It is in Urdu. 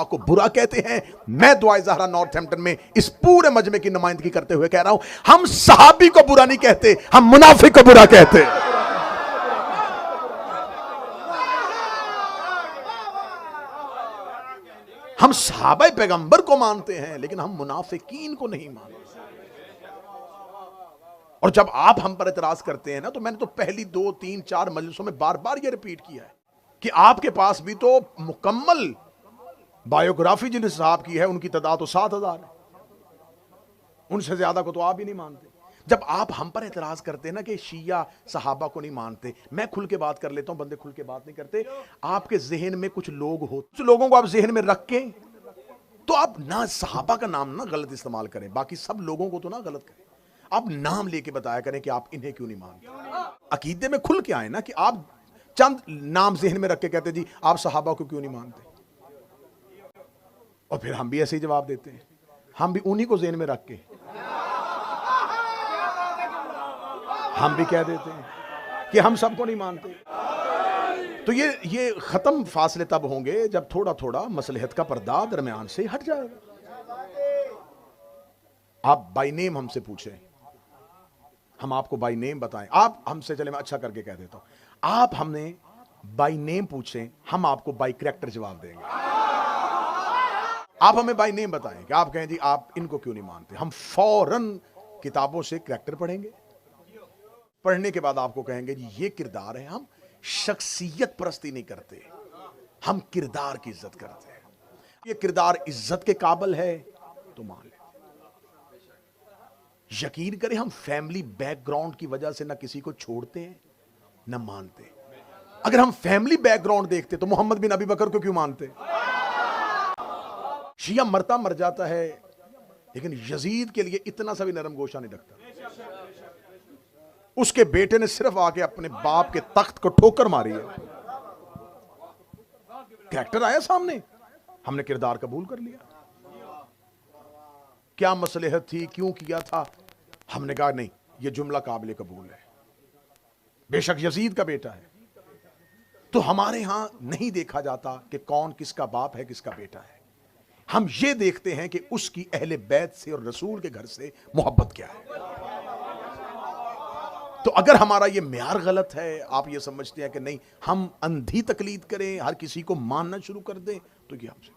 کو برا کہتے ہیں. میں دعائے زہرا نارتھ ہیمپٹن میں اس پورے مجمع کی نمائندگی کرتے ہوئے کہہ رہا ہوں, ہم صحابی کو برا نہیں کہتے, ہم منافق کو برا کہتے. ہم صحابہ پیغمبر کو مانتے ہیں لیکن ہم منافقین کو نہیں مانتے. اور جب آپ ہم پر اعتراض کرتے ہیں نا, تو میں نے تو پہلی 2 3 4 مجلسوں میں بار بار یہ ریپیٹ کیا ہے کہ آپ کے پاس بھی تو مکمل بایوگرافی جن صاحب کی ہے ان کی تعداد تو 7,000 ہے, ان سے زیادہ کو تو آپ ہی نہیں مانتے. جب آپ ہم پر اعتراض کرتے ہیں نا کہ شیعہ صحابہ کو نہیں مانتے, میں کھل کے بات کر لیتا ہوں, بندے کھل کے بات نہیں کرتے. آپ کے ذہن میں کچھ لوگ ہو, کچھ لوگوں کو آپ ذہن میں رکھ کے تو آپ نہ صحابہ کا نام نہ غلط استعمال کریں, باقی سب لوگوں کو تو نہ غلط کریں. آپ نام لے کے بتایا کریں کہ آپ انہیں کیوں نہیں مانتے. عقیدے میں کھل کے آئے نا کہ آپ چند نام ذہن میں رکھ کے کہتے جی آپ صحابہ کو کیوں نہیں مانتے, اور پھر ہم بھی ایسے ہی جواب دیتے ہیں. ہم بھی انہی کو ذہن میں رکھ کے ہم بھی کہہ دیتے ہیں کہ ہم سب کو نہیں مانتے. تو یہ ختم فاصلے تب ہوں گے جب تھوڑا تھوڑا مصلحت کا پردہ درمیان سے ہٹ جائے گا. آپ بائی نیم ہم سے پوچھیں, ہم آپ کو بائی نیم بتائیں. آپ ہم سے, چلے میں اچھا کر کے کہہ دیتا ہوں, آپ ہم نے بائی نیم پوچھیں, ہم آپ کو بائی کریکٹر جواب دیں گے. آپ ہمیں بائی نیم بتائیں کہ آپ کہیں جی آپ ان کو کیوں نہیں مانتے, ہم فوراً کتابوں سے کریکٹر پڑھیں گے. پڑھنے کے بعد آپ کو کہیں گے جی یہ کردار ہے. ہم شخصیت پرستی نہیں کرتے, ہم کردار کی عزت کرتے ہیں. یہ کردار عزت کے قابل ہے تو مان لیں. یقین کریں ہم فیملی بیک گراؤنڈ کی وجہ سے نہ کسی کو چھوڑتے ہیں نہ مانتے. اگر ہم فیملی بیک گراؤنڈ دیکھتے تو محمد بن ابی بکر کو کیوں مانتے. شیعہ مرتا مر جاتا ہے لیکن یزید کے لیے اتنا سا بھی نرم گوشہ نہیں رکھتا. اس کے بیٹے نے صرف آ کے اپنے باپ کے تخت کو ٹھوکر ماری ہے. کریکٹر آیا سامنے, ہم نے کردار قبول کر لیا. کیا مصلحت تھی, کیوں کیا تھا, ہم نے کہا نہیں یہ جملہ قابل قبول ہے, بے شک یزید کا بیٹا ہے. تو ہمارے ہاں نہیں دیکھا جاتا کہ کون کس کا باپ ہے کس کا بیٹا ہے. ہم یہ دیکھتے ہیں کہ اس کی اہل بیت سے اور رسول کے گھر سے محبت کیا ہے. تو اگر ہمارا یہ معیار غلط ہے, آپ یہ سمجھتے ہیں کہ نہیں ہم اندھی تقلید کریں, ہر کسی کو ماننا شروع کر دیں, تو یہ ہم سے